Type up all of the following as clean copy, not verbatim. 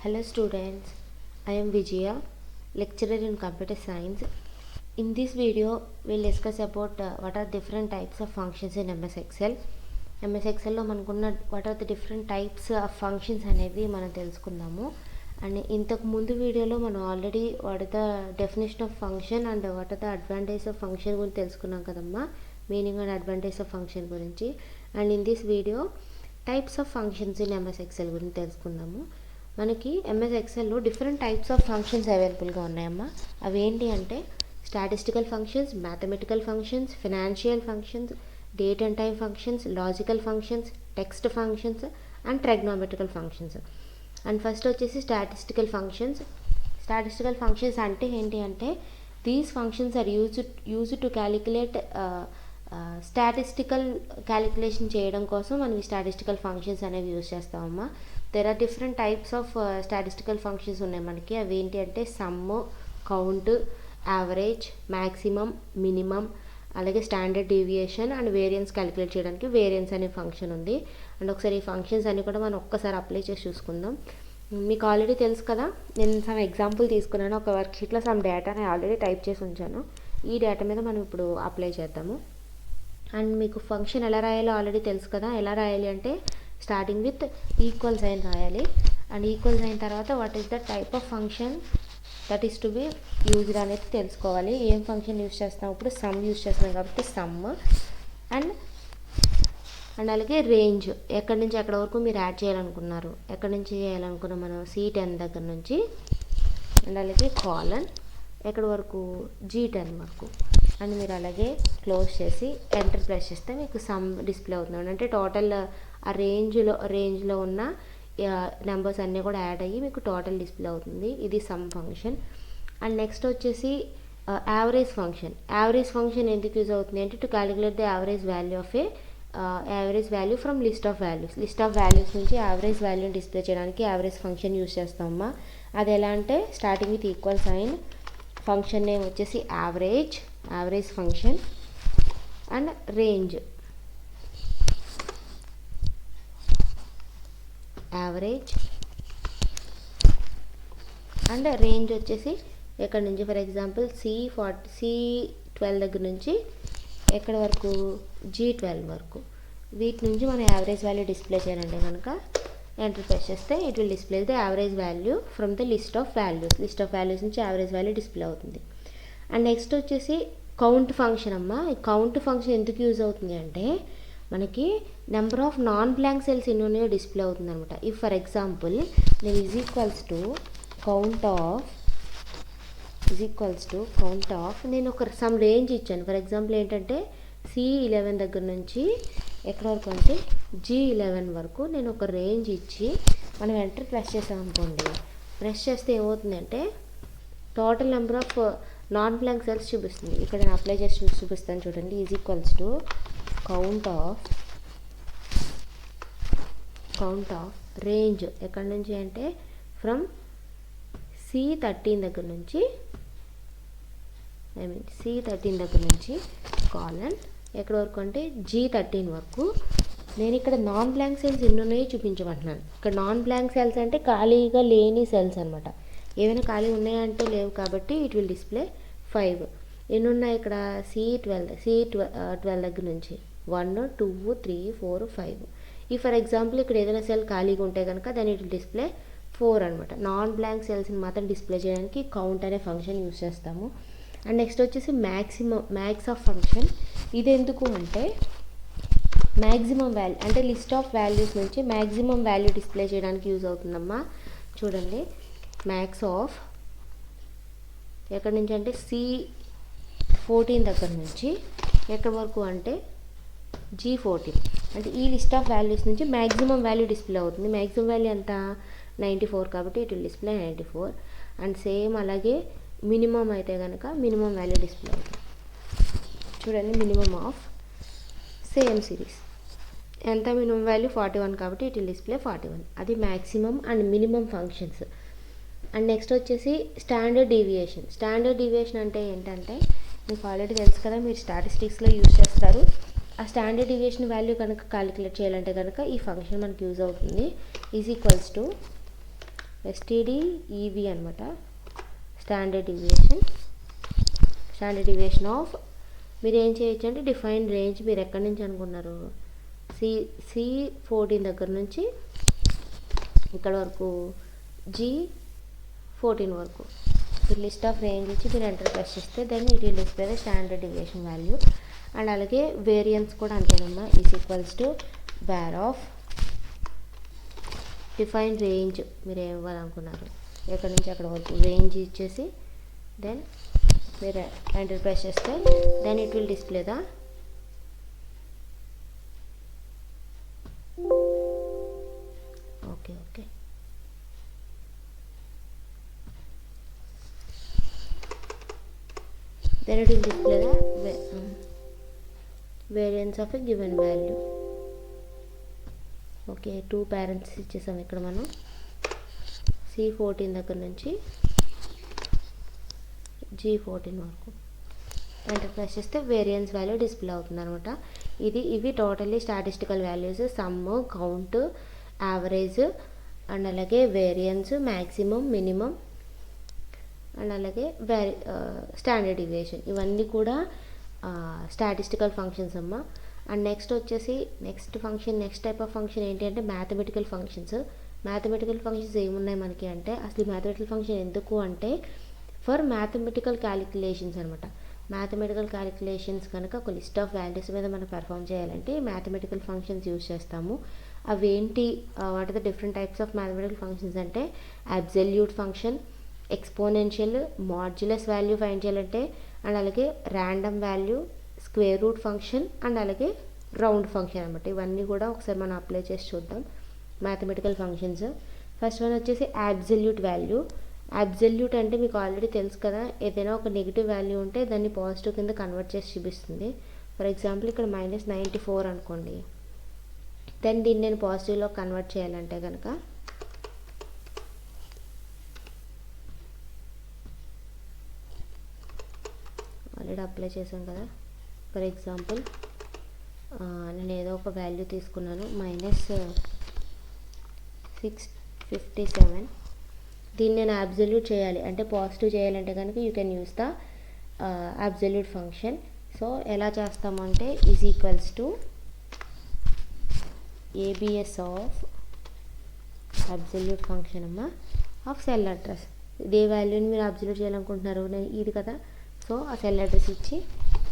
Hello students, I am Vijaya, lecturer in computer science. In this video, we'll discuss about what are different types of functions in MS Excel. MS Excel లో మనకున్న what are the different types of functions అనేవి మనం తెలుసుకుందాము. And ఇంతకు ముందు వీడియోలో మనం already what are the definition of function and what are the advantage of function గురించి తెలుసుకున్నాం కదమ్మా, meaning and advantage of function గురించి. And in this video types of functions in MS Excel గురించి తెలుసుకుందాము. మనకి MS Excelలో డిఫరెంట్ టైప్స్ ఆఫ్ ఫంక్షన్స్ అవైలబుల్గా ఉన్నాయమ్మా. అవి ఏంటి అంటే statistical functions, mathematical functions, financial functions, date and time functions, logical functions, text functions and trigonometrical functions. And first వచ్చేసి స్టాటిస్టికల్ ఫంక్షన్స్. స్టాటిస్టికల్ ఫంక్షన్స్ అంటే ఏంటి అంటే these functions are used to calculate statistical calculation చేయడం కోసం మనం ఈ statistical functions అనేవి use చేస్తామమ్మా. There are different types of statistical functions ఉన్నాయి మనకి. అవి ఏంటి అంటే sum, count, average, maximum, minimum, అలాగే standard deviation and variance calculate చేయడానికి వేరియన్స్ అనే ఫంక్షన్ ఉంది. అండ్ ఒకసారి ఈ ఫంక్షన్స్ అన్ని కూడా మనం ఒక్కసారి అప్లై చేసి చూసుకుందాం. మీకు ఆల్రెడీ తెలుసు కదా, నేను సమ్ ఎగ్జాంపుల్ తీసుకున్నాను. ఒక వర్క్షీట్లో సమ్ డేటాని ఆల్రెడీ టైప్ చేసి ఉంచాను. ఈ డేటా మీద మనం ఇప్పుడు అప్లై చేద్దాము. అండ్ మీకు ఫంక్షన్ ఎలా రాయాలో ఆల్రెడీ తెలుసు కదా. ఎలా రాయాలి అంటే స్టార్టింగ్ విత్ ఈక్వల్ సైన్ రాయాలి. అండ్ ఈక్వల్ సైన్ తర్వాత what is the type of function that is to be used అనేది తెలుసుకోవాలి. ఏం ఫంక్షన్ యూజ్ చేస్తాం, ఇప్పుడు సమ్ యూజ్ చేస్తున్నాం కాబట్టి సమ్. అండ్ అలాగే రేంజ్, ఎక్కడి నుంచి ఎక్కడి వరకు మీరు యాడ్ చేయాలనుకున్నారు, ఎక్కడి నుంచి చేయాలనుకున్నాం మనం C10 దగ్గర నుంచి. అండ్ అలాగే కాలన్ ఎక్కడి వరకు G10 వరకు. అండ్ మీరు అలాగే క్లోజ్ చేసి ఎంటర్ ప్రెస్ చేస్తే మీకు సమ్ డిస్ప్లే అవుతుంది. అంటే టోటల్ ఆ రేంజ్లో ఉన్న నెంబర్స్ అన్నీ కూడా యాడ్ అయ్యి మీకు టోటల్ డిస్ప్లే అవుతుంది. ఇది సమ్ ఫంక్షన్. అండ్ నెక్స్ట్ వచ్చేసి యావరేజ్ ఫంక్షన్. యావరేజ్ ఫంక్షన్ ఎందుకు యూజ్ అవుతుంది అంటే to calculate the average value of average value from list of values. List of values నుంచి యావరేజ్ వాల్యూని డిస్ప్లే చేయడానికి యావరేజ్ ఫంక్షన్ యూజ్ చేస్తామమ్మా. అది ఎలా అంటే starting with equal sign, function name వచ్చేసి average function. And range, average. And range వచ్చేసి ఎక్కడి నుంచి, ఫర్ ఎగ్జాంపుల్ C12 దగ్గర నుంచి ఎక్కడి వరకు G12 వరకు. వీటి నుంచి మనం యావరేజ్ వాల్యూ డిస్ప్లే చేయాలంటే కనుక ఎంటర్ ప్రెస్ చేస్తే it will display the average value from the list of values నుంచి యావరేజ్ వాల్యూ డిస్ప్లే అవుతుంది. అండ్ నెక్స్ట్ వచ్చేసి కౌంట్ ఫంక్షన్ అమ్మా. ఈ కౌంట్ ఫంక్షన్ ఎందుకు యూజ్ అవుతుంది అంటే మనకి number of non blank cells ఎన్ని ఉన్నాయో డిస్ప్లే అవుతుంది అనమాట. ఇఫ్ ఫర్ ఎగ్జాంపుల్ నేను ఈక్వల్స్ టు కౌంట్ ఆఫ్ నేను ఒక సమ్ రేంజ్ ఇచ్చాను. ఫర్ ఎగ్జాంపుల్ ఏంటంటే C11 దగ్గర నుంచి ఎక్కడి వరకు అంటే G11 వరకు నేను ఒక రేంజ్ ఇచ్చి మనం ఎంటర్ ప్రెస్ చేసాం అనుకోండి. ప్రెస్ చేస్తే ఏమవుతుందంటే total number of non blank cells చూపిస్తుంది. ఇక్కడ నేను అప్లై చేసి చూపిస్తాను చూడండి. Equals to count of range ఎక్కడి నుంచి అంటే ఫ్రమ్ C13 దగ్గర నుంచి కాలన్ ఎక్కడి వరకు అంటే G13 వరకు. నేను ఇక్కడ నాన్ బ్లాంక్ సెల్స్ ఎన్ని ఉన్నాయో చూపించమంటున్నాను. ఇక్కడ నాన్ బ్లాంక్ సెల్స్ అంటే ఖాళీగా లేని సెల్స్ అనమాట. ఏమైనా ఖాళీ ఉన్నాయంటే లేవు కాబట్టి ఇట్ విల్ డిస్ప్లే 5. ఎన్ని ఉన్నాయి ఇక్కడ C12 దగ్గర నుంచి 1 2 3 4 5. ఈ ఫర్ ఎగ్జాంపుల్ ఇక్కడ ఏదైనా సెల్ ఖాళీగా ఉంటే కనుక దాని ఇట్ విల్ డిస్ప్లే 4 అనమాట. నాన్ బ్లాంక్ సెల్స్ని మాత్రం డిస్ప్లే చేయడానికి కౌంట్ అనే ఫంక్షన్ యూజ్ చేస్తాము. అండ్ నెక్స్ట్ వచ్చేసి మ్యాక్స్ ఆఫ్ ఫంక్షన్. ఇది ఎందుకు అంటే మ్యాక్సిమం వాల్యూ అంటే లిస్ట్ ఆఫ్ వాల్యూస్ నుంచి మ్యాక్సిమం వాల్యూ డిస్ప్లే చేయడానికి యూజ్ అవుతుందమ్మా. చూడండి, మ్యాక్స్ ఆఫ్ ఎక్కడి నుంచి అంటే C14 దగ్గర నుంచి ఎక్కడి వరకు అంటే G14. అంటే ఈ లిస్ట్ ఆఫ్ వాల్యూస్ నుంచి మ్యాక్సిమం వాల్యూ డిస్ప్లే అవుతుంది. మ్యాక్సిమం వాల్యూ ఎంత 94 కాబట్టి it will display 94. And same అలాగే మినిమం అయితే కనుక మినిమం వాల్యూ డిస్ప్లే అవుతుంది. చూడండి, మినిమం ఆఫ్ సేమ్ సిరీస్ ఎంత మినిమం వాల్యూ 41 కాబట్టి ఇట్ విల్ డిస్ప్లే 41. అది maximum and minimum functions. And next వచ్చేసి స్టాండర్డ్ డీవియేషన్ అంటే ఏంటంటే మీకు ఆల్రెడీ తెలుసు కదా, మీరు స్టాటిస్టిక్స్లో యూజ్ చేస్తారు. ఆ స్టాండర్డ్ డీవియేషన్ వాల్యూ కనుక క్యాలిక్యులేట్ చేయాలంటే కనుక ఈ ఫంక్షన్ మనకు యూజ్ అవుతుంది. ఈక్వల్స్ టు STDEV అనమాట, స్టాండర్డ్ డివియేషన్ ఆఫ్, మీరు ఏం చేయొచ్చు అంటే డిఫైన్ రేంజ్ మీరు ఎక్కడి నుంచి అనుకున్నారు, C14 దగ్గర నుంచి ఇక్కడ వరకు G14 వరకు మీరు లిస్ట్ ఆఫ్ రేంజ్ ఇచ్చి మీరు ఎంటర్ ప్రెస్ చేస్తే then it will display the standard deviation value. And అలాగే వేరియన్స్ కూడా అంతేనమ్మా, =, var ఆఫ్ డిఫైన్ రేంజ్, మీరు ఏం ఇవ్వాలనుకున్నారు ఎక్కడి నుంచి అక్కడ వరకు రేంజ్ ఇచ్చేసి దెన్ మీరు ఎంటర్ ప్రెస్ చేస్తే then it will display the okay then it will display the variance of a given value. Okay, 2 parents ఇచ్చేసాం ఇక్కడ మనం C14 దగ్గర నుంచి G14 వరకు ఎంటర్ ప్రెస్ చేస్తే వేరియన్స్ వాల్యూ డిస్ప్లే అవుతుంది అనమాట. ఇవి totally statistical values, some, count, average and అలాగే వేరియన్స్, మ్యాక్సిమం, మినిమం అండ్ అలాగే స్టాండర్డ్ డివియేషన్, ఇవన్నీ కూడా స్టాటిస్టికల్ ఫంక్షన్స్ అమ్మ. అండ్ నెక్స్ట్ వచ్చేసి నెక్స్ట్ టైప్ ఆఫ్ ఫంక్షన్ ఏంటి అంటే మ్యాథమెటికల్ ఫంక్షన్స్. మ్యాథమెటికల్ ఫంక్షన్స్ ఏమున్నాయి మనకి అంటే, అసలు మ్యాథమెటికల్ ఫంక్షన్ ఎందుకు అంటే ఫర్ మ్యాథమెటికల్ క్యాలిక్యులేషన్స్ అనమాట. మ్యాథమెటికల్ క్యాలిక్యులేషన్స్ కనుక ఒక లిస్ట్ ఆఫ్ వాల్యూస్ మీద మనం పర్ఫామ్ చేయాలంటే మ్యాథమెటికల్ ఫంక్షన్స్ యూజ్ చేస్తాము. అవేంటి, what are the different types of mathematical functions అంటే absolute function, exponential, modulus value find చేయాలంటే, అండ్ అలాగే random value, square root function and అలాగే రౌండ్ ఫంక్షన్ అనమాట. ఇవన్నీ కూడా ఒకసారి మనం అప్లై చేసి చూద్దాం మ్యాథమెటికల్ ఫంక్షన్స్. ఫస్ట్ వన్ వచ్చేసి అబ్సల్యూట్ వాల్యూ. అబ్సల్యూట్ అంటే మీకు ఆల్రెడీ తెలుసు కదా, ఏదైనా ఒక నెగిటివ్ వాల్యూ ఉంటే దాన్ని పాజిటివ్ కింద కన్వర్ట్ చేసి చూపిస్తుంది. ఫర్ ఎగ్జాంపుల్ ఇక్కడ -94 అనుకోండి, దెన్ దీన్ని నేను పాజిటివ్లో కన్వర్ట్ చేయాలంటే కనుక ఆల్రెడీ అప్లై చేశాం కదా. ఫర్ ఎగ్జాంపుల్ నేను ఏదో ఒక వాల్యూ తీసుకున్నాను -657, దీన్ని నేను అబ్సల్యూట్ చేయాలి అంటే పాజిటివ్ చేయాలంటే కనుక you can use the absolute function. So ఎలా చేస్తామంటే =, ABS ఆఫ్ అబ్సల్యూట్ ఫంక్షన్ అమ్మ ఆఫ్ సెల్ అడ్రస్. ఇదే వాల్యూని మీరు అబ్సల్యూట్ చేయాలనుకుంటున్నారు, నేను ఇది కదా, సో ఆ సెల్ అడ్రస్ ఇచ్చి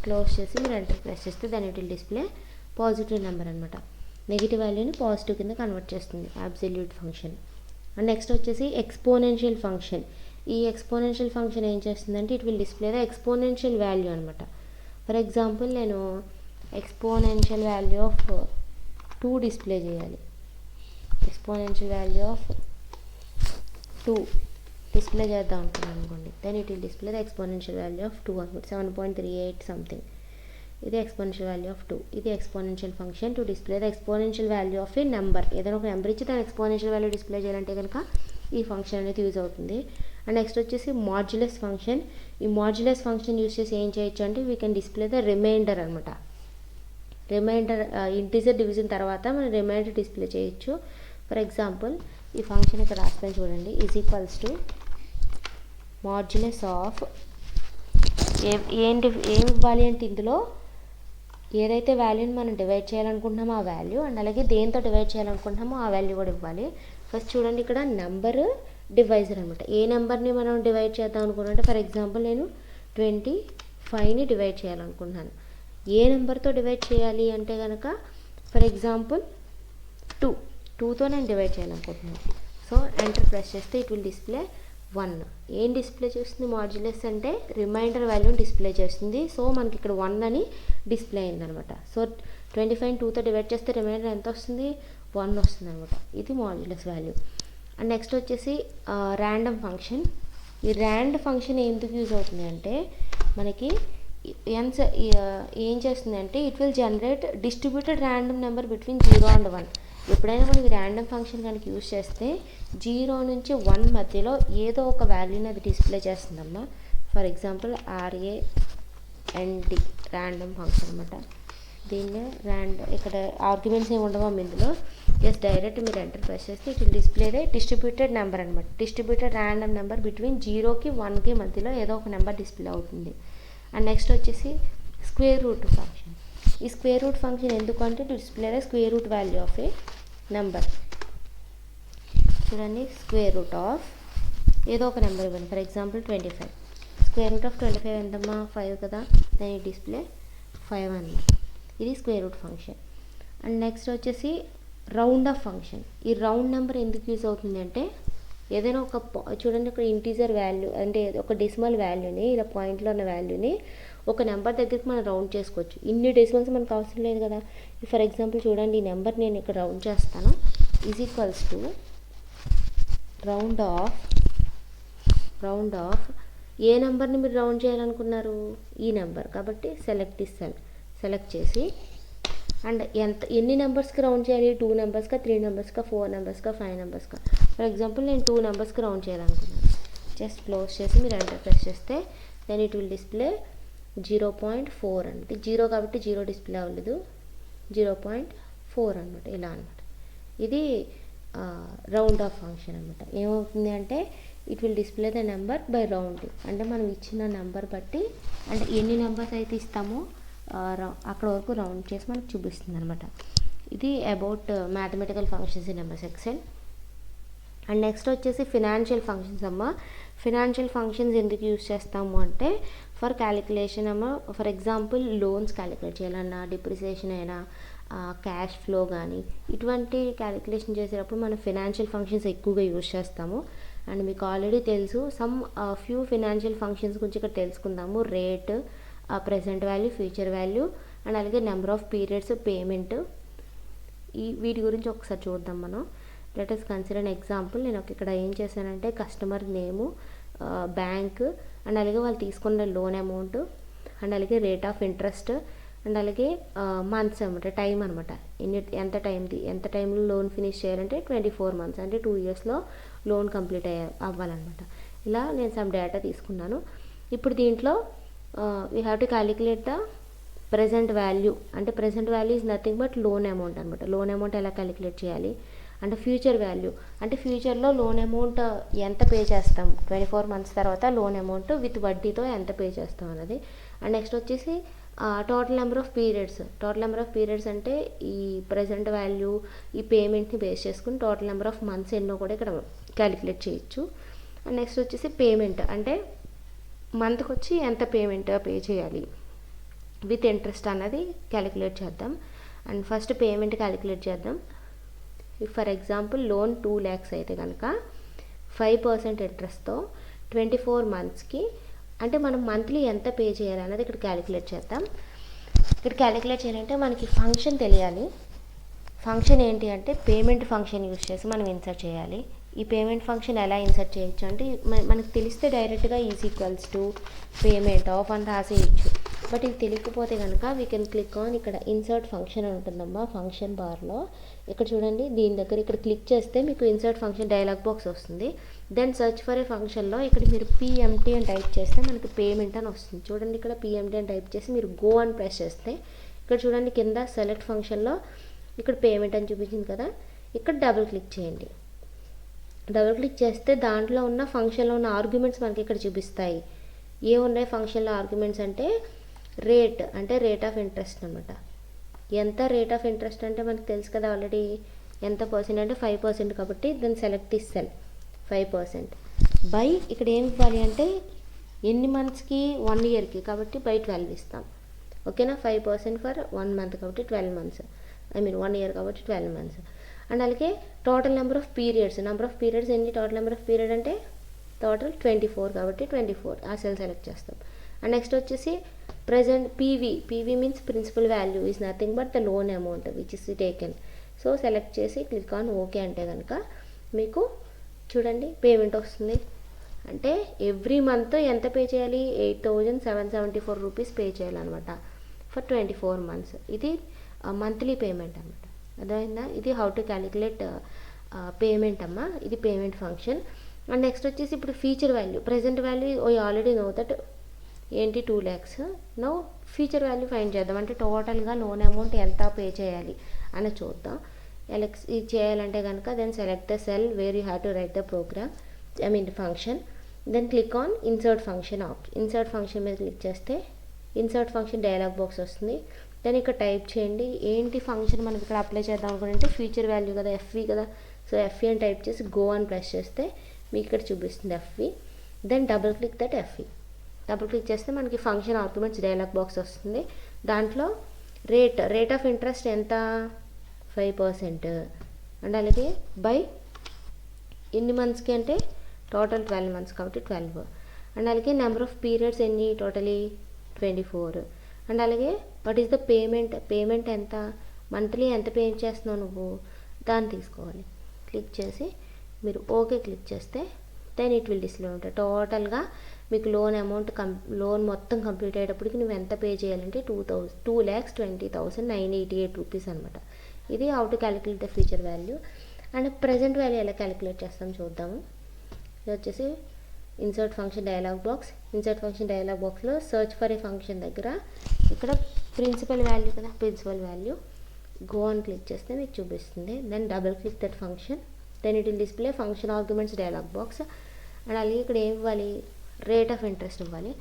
క్లోజ్ చేసి మీరు ఎంటర్ ప్రెస్ చేస్తే దాని it will display positive number అనమాట. నెగిటివ్ వాల్యూని పాజిటివ్ కింద కన్వర్ట్ చేస్తుంది అబ్సల్యూట్ ఫంక్షన్. అండ్ నెక్స్ట్ వచ్చేసి ఎక్స్పోనెన్షియల్ ఫంక్షన్. ఈ ఎక్స్పోనెన్షియల్ ఫంక్షన్ ఏం చేస్తుందంటే it will display the exponential value అనమాట. ఫర్ ఎగ్జాంపుల్ నేను ఎక్స్పోనెన్షియల్ వాల్యూ ఆఫ్ 2 డిస్ప్లే చేయాలి, ఎక్స్పోనెన్షియల్ వాల్యూ ఆఫ్ 2 డిస్ప్లే చేద్దాం అనుకున్నాను అనుకోండి, then it will display the exponential value of 2 అనుకోండి, 7.38 సంథింగ్. ఇది ఎక్స్పోనెన్షియల్ వాల్యూ ఆఫ్ 2. ఇది exponential function to display the exponential value of a number. ఏదైనా ఒక నెంబర్ ఇచ్చి దాని ఎక్స్పోనెన్షియల్ వాల్యూ డిస్ప్లే చేయాలంటే కనుక ఈ ఫంక్షన్ అనేది యూజ్ అవుతుంది. అండ్ నెక్స్ట్ వచ్చేసి మాడ్యులస్ ఫంక్షన్. ఈ మాడ్యులస్ ఫంక్షన్ యూజ్ చేసి ఏం చేయొచ్చు అంటే we can display the remainder అనమాట. రిమైండర్ ఇంటీజర్ డివిజన్ తర్వాత మనం రిమైండర్ డిస్ప్లే చేయొచ్చు. ఫర్ ఎగ్జాంపుల్ ఈ ఫంక్షన్ ఇక్కడ రాస్తాను చూడండి, =, మాడ్యులస్ ఆఫ్ ఏం ఇవ్వాలి అంటే ఇందులో ఏదైతే వాల్యూని మనం డివైడ్ చేయాలనుకుంటున్నామో ఆ వాల్యూ అండ్ అలాగే దేంతో డివైడ్ చేయాలనుకుంటున్నామో ఆ వాల్యూ కూడా ఇవ్వాలి. ఫస్ట్ చూడండి ఇక్కడ నెంబర్ డివైజర్ అనమాట. ఏ నెంబర్ని మనం డివైడ్ చేద్దాం అనుకున్నామంటే ఫర్ ఎగ్జాంపుల్ నేను 25ని డివైడ్ చేయాలనుకుంటున్నాను. ఏ నెంబర్తో డివైడ్ చేయాలి అంటే కనుక ఫర్ ఎగ్జాంపుల్ 2తో నేను డివైడ్ చేయాలనుకుంటున్నాను. సో ఎంటర్ ప్రెస్ చేస్తే ఇట్ విల్ డిస్ప్లే 1. ఏం డిస్ప్లే చేస్తుంది మాడ్యులస్ అంటే రిమైండర్ వాల్యూని డిస్ప్లే చేస్తుంది. సో మనకి ఇక్కడ 1 అని డిస్ప్లే అయిందనమాట. సో 25ని 2తో డివైడ్ చేస్తే రిమైండర్ ఎంత వస్తుంది, 1 వస్తుంది అనమాట. ఇది మాడ్యులస్ వాల్యూ. అండ్ నెక్స్ట్ వచ్చేసి ర్యాండమ్ ఫంక్షన్. ఈ ర్యాండ్ ఫంక్షన్ ఎందుకు యూజ్ అవుతుంది అంటే మనకి ఏం చేస్తుంది అంటే it will generate distributed random number between 0 and 1. ఎప్పుడైనా మనం ఈ ర్యాండమ్ ఫంక్షన్ కనుక యూజ్ చేస్తే 0 నుంచి 1 మధ్యలో ఏదో ఒక వాల్యూని అది డిస్ప్లే చేస్తుందమ్మా. For example RAND random function అనమాట. దీన్ని ఇక్కడ ఆర్గ్యుమెంట్స్ ఏమి ఉండవా ఇందులో, జస్ట్ డైరెక్ట్ మీరు ఎంటర్ ప్రెస్ చేస్తే it will display the distributed number అనమాట. డిస్ట్రిబ్యూటెడ్ ర్యాండమ్ నెంబర్ బిట్వీన్ 0కి 1కి మధ్యలో ఏదో ఒక నెంబర్ డిస్ప్లే అవుతుంది. అండ్ నెక్స్ట్ వచ్చేసి స్క్వేర్ రూట్ ఫంక్షన్. ఈ స్క్వేర్ రూట్ ఫంక్షన్ ఎందుకంటే display the square root value of a number. చూడండి, స్క్వేర్ రూట్ ఆఫ్ ఏదో ఒక నెంబర్ ఇవ్వండి, for example 25. Square root of 25 ఎంతమ్మా, 5 కదా, దాని డిస్ప్లే 5 అన్నమాట. ఇది square root function. And next వచ్చేసి రౌండ్ ఆఫ్ ఫంక్షన్. ఈ రౌండ్ నెంబర్ ఎందుకు యూజ్ అవుతుంది అంటే ఏదైనా ఒక చూడండి ఇక్కడ ఇంటీజర్ వాల్యూ అంటే ఒక డెసిమల్ వాల్యూని ఇలా పాయింట్లో ఉన్న వాల్యూని ఒక నెంబర్ దగ్గరికి మనం రౌండ్ చేసుకోవచ్చు. ఇన్ని డెసిమల్స్ మనకు అవసరం లేదు కదా. ఫర్ ఎగ్జాంపుల్ చూడండి, ఈ నెంబర్ నేను ఇక్కడ రౌండ్ చేస్తాను, is equals to round of a నెంబర్ని మీరు రౌండ్ చేయాలనుకున్నారు, ఈ నెంబర్. కాబట్టి సెలెక్ట్ దిస్ సెల్, సెలెక్ట్ చేసి అండ్ ఎన్ని నెంబర్స్కి రౌండ్ చేయాలి, 2 నెంబర్స్కా, 3 నెంబర్స్కా, 4 నెంబర్స్కా, 5 నెంబర్స్కా. ఫర్ ఎగ్జాంపుల్ నేను 2 నెంబర్స్కి రౌండ్ చేయాలనుకున్నాను. జస్ట్ క్లోజ్ చేసి మీరు ఎంటర్ ప్రెస్ చేస్తే దెన్ ఇట్ విల్ డిస్ప్లే 0.4 అంటే 0 కాబట్టి 0 డిస్ప్లే అవ్వలేదు, 0.4 అనమాట. ఇలా అనమాట. ఇది రౌండ్ ఆఫ్ ఫంక్షన్ అనమాట. ఏమవుతుంది అంటే it will display the number by rounding, అంటే మనం ఇచ్చిన నెంబర్ బట్టి అంటే ఎన్ని నెంబర్స్ అయితే ఇస్తామో అక్కడ వరకు రౌండ్ చేసి మనకు చూపిస్తుంది అనమాట. ఇది about mathematical functions in MS Excel. And next వచ్చేసి ఫినాన్షియల్ ఫంక్షన్స్ అమ్మ. ఫినాన్షియల్ ఫంక్షన్స్ ఎందుకు యూజ్ చేస్తాము అంటే ఫర్ క్యాలిక్యులేషన్ అమ్మ. ఫర్ ఎగ్జాంపుల్ లోన్స్ క్యాలిక్యులేట్ చేయాలన్నా, డిప్రిసియేషన్ అయినా, క్యాష్ ఫ్లో కానీ ఇటువంటి క్యాలిక్యులేషన్ చేసేటప్పుడు మనం ఫినాన్షియల్ ఫంక్షన్స్ ఎక్కువగా యూజ్ చేస్తాము. అండ్ మీకు ఆల్రెడీ తెలుసు ఫ్యూ ఫినాన్షియల్ ఫంక్షన్స్ గురించి ఇక్కడ తెలుసుకుందాము. Rate, present value, future value and అలాగే నెంబర్ ఆఫ్ పీరియడ్స్, పేమెంట్, వీటి గురించి ఒకసారి చూద్దాం మనం. Let us consider an example. నేను ఇక్కడ ఏం చేశానంటే కస్టమర్ నేము, బ్యాంక్ అండ్ అలాగే వాళ్ళు తీసుకున్న లోన్ అమౌంట్ అండ్ అలాగే రేట్ ఆఫ్ ఇంట్రెస్ట్ అండ్ అలాగే మంత్స్ అనమాట, టైం అనమాట. ఎంత టైంలో లోన్ ఫినిష్ చేయాలంటే 24 months అంటే 2 yearsలో లోన్ కంప్లీట్ అవ్వాలన్నమాట. ఇలా నేను సమ్ డేటా తీసుకున్నాను. ఇప్పుడు దీంట్లో we have to calculate the present value. అంటే present value is nothing but loan amount అనమాట. లోన్ అమౌంట్ ఎలా క్యాలిక్యులేట్ చేయాలి అంటే ఫ్యూచర్ వాల్యూ అంటే ఫ్యూచర్లో లోన్ అమౌంట్ ఎంత పే చేస్తాం, 24 months తర్వాత లోన్ అమౌంట్ విత్ వడ్డీతో ఎంత పే చేస్తాం అన్నది. అండ్ నెక్స్ట్ వచ్చేసి టోటల్ నెంబర్ ఆఫ్ పీరియడ్స్ అంటే ఈ ప్రెజెంట్ వాల్యూ ఈ పేమెంట్ని బేస్ చేసుకుని టోటల్ నెంబర్ ఆఫ్ మంత్స్ ఎన్నో కూడా ఇక్కడ క్యాలిక్యులేట్ చేయొచ్చు. అండ్ నెక్స్ట్ వచ్చేసి పేమెంట్ అంటే మంత్కి వచ్చి ఎంత పేమెంట్ పే చేయాలి విత్ ఇంట్రెస్ట్ అన్నది క్యాలిక్యులేట్ చేద్దాం. అండ్ ఫస్ట్ పేమెంట్ క్యాలిక్యులేట్ చేద్దాం. ఫర్ ఎగ్జాంపుల్ లోన్ 2 lakhs అయితే కనుక 5% ఇంట్రెస్ట్తో 24 monthsకి అంటే మనం మంత్లీ ఎంత పే చేయాలి అన్నది ఇక్కడ క్యాలిక్యులేట్ చేద్దాం. ఇక్కడ క్యాలిక్యులేట్ చేయాలంటే మనకి ఫంక్షన్ తెలియాలి. ఫంక్షన్ ఏంటి అంటే పేమెంట్ ఫంక్షన్ యూజ్ చేసి మనం ఇన్సర్ట్ చేయాలి. ఈ పేమెంట్ ఫంక్షన్ ఎలా ఇన్సర్ట్ చేయొచ్చు అంటే మనకు తెలిస్తే డైరెక్ట్గా is equals to payment of అని రాసేయచ్చు. బట్ ఇది తెలియకపోతే కనుక వీ కెన్ క్లిక్ ఆన్ ఇక్కడ ఇన్సర్ట్ ఫంక్షన్ అని ఉంటుందమ్మా ఫంక్షన్ బార్లో. ఇక్కడ చూడండి, దీని దగ్గర ఇక్కడ క్లిక్ చేస్తే మీకు ఇన్సర్ట్ ఫంక్షన్ డైలాగ్ బాక్స్ వస్తుంది. దెన్ సర్చ్ ఫర్ ఏ ఫంక్షన్లో ఇక్కడ మీరు పిఎంటీ అని టైప్ చేస్తే మనకి పేమెంట్ అని వస్తుంది. చూడండి, ఇక్కడ పిఎంటీ అని టైప్ చేసి మీరు గో అని ప్రెస్ చేస్తే ఇక్కడ చూడండి కింద సెలెక్ట్ ఫంక్షన్లో ఇక్కడ పేమెంట్ అని చూపించింది కదా, ఇక్కడ డబుల్ క్లిక్ చేయండి. డబుల్ క్లిక్ చేస్తే దాంట్లో ఉన్న ఫంక్షన్లో ఉన్న ఆర్గ్యుమెంట్స్ మనకి ఇక్కడ చూపిస్తాయి. ఏమున్నాయి ఫంక్షన్లో ఆర్గ్యుమెంట్స్ అంటే రేట్ ఆఫ్ ఇంట్రెస్ట్ అనమాట. ఎంత రేట్ ఆఫ్ ఇంట్రెస్ట్ అంటే మనకు తెలుసు కదా ఆల్రెడీ, ఎంత పర్సెంట్ అంటే 5% కాబట్టి దాన్ని సెలెక్ట్ దిస్ సెల్ 5% బై ఇక్కడ ఏమి ఇవ్వాలి అంటే ఎన్ని మంత్స్కి 1 yearకి కాబట్టి బై 12 ఇస్తాం. ఓకేనా, 5% ఫర్ 1 month కాబట్టి 12 months, 1 year కాబట్టి 12 months. అండ్ అలాగే టోటల్ నెంబర్ ఆఫ్ పీరియడ్స్ ఎన్ని, టోటల్ నెంబర్ ఆఫ్ పీరియడ్ అంటే టోటల్ 24 కాబట్టి 24 ఆ సెల్ సెలెక్ట్ చేస్తాం. అండ్ నెక్స్ట్ వచ్చేసి present PV means principal value is nothing but the loan amount which is taken. So select చేసి click on okay అంటే కనుక మీకు చూడండి పేమెంట్ వస్తుంది. అంటే ఎవ్రీ మంత్ ఎంత పే చేయాలి, 8,774 rupees పే చేయాలన్నమాట ఫర్ 24 months. ఇది మంత్లీ పేమెంట్ అనమాట. అర్థమైందా? ఇది హౌ టు క్యాలిక్యులేట్ పేమెంట్ అమ్మ. ఇది పేమెంట్ ఫంక్షన్. అండ్ నెక్స్ట్ వచ్చేసి ఇప్పుడు future value, present value already know that ఏంటి 2 lakhs. Now future value find చేద్దాం, అంటే టోటల్గా లోన్ అమౌంట్ ఎంత పే చేయాలి అని చూద్దాం. ఇది చేయాలంటే కనుక then select the cell where you have to write the program function. Then click on insert function insert function మీద క్లిక్ చేస్తే ఇన్సర్ట్ ఫంక్షన్ డైలాగ్ బాక్స్ వస్తుంది. దెన్ ఇక్కడ టైప్ చేయండి ఏంటి ఫంక్షన్ మనం ఇక్కడ అప్లై చేద్దాం అనుకుంటే ఫ్యూచర్ వాల్యూ కదా, ఎఫ్వి కదా. సో ఎఫ్వి అని టైప్ చేసి గో అని ప్రెస్ చేస్తే మీకు ఇక్కడ చూపిస్తుంది FV. Then double click that FV. Double click చేస్తే మనకి ఫంక్షన్ ఆర్గ్యుమెంట్స్ డైలాగ్ బాక్స్ వస్తుంది. దాంట్లో రేట్ ఆఫ్ ఇంట్రెస్ట్ ఎంత 5%, అండ్ అలాగే బై ఎన్ని మంత్స్కి అంటే టోటల్ 12 months కాబట్టి 12, అండ్ అలాగే నెంబర్ ఆఫ్ పీరియడ్స్ ఎన్ని టోటలీ 24, అండ్ అలాగే వాట్ ఈస్ ద పేమెంట్ ఎంత మంత్లీ ఎంత పే చేస్తున్నావు నువ్వు దాన్ని తీసుకోవాలి. క్లిక్ చేసి మీరు ఓకే క్లిక్ చేస్తే దెన్ ఇట్ విల్ డిస్ప్లే ఉంటాయి. టోటల్గా మీకు లోన్ అమౌంట్ లోన్ మొత్తం కంప్లీట్ అయ్యేటప్పటికి నువ్వు ఎంత పే చేయాలంటే 2,20,988 రూపీస్ అనమాట. ఇది how to calculate the future value. And present value ఎలా క్యాలిక్యులేట్ చేస్తాం చూద్దాము. ఇది వచ్చేసి insert function dialog box. Insert function dialog బాక్స్లో సర్చ్ ఫర్ ఏ ఫంక్షన్ దగ్గర ఇక్కడ ప్రిన్సిపల్ వాల్యూ కదా, ప్రిన్సిపల్ వాల్యూ గో అని క్లిక్ చేస్తే మీకు చూపిస్తుంది. Then double click that function. Then it will display function arguments dialog box. And అలాగే ఇక్కడ ఏం ఇవ్వాలి, రేట్ ఆఫ్ ఇంట్రెస్ట్ ఇవ్వాలి.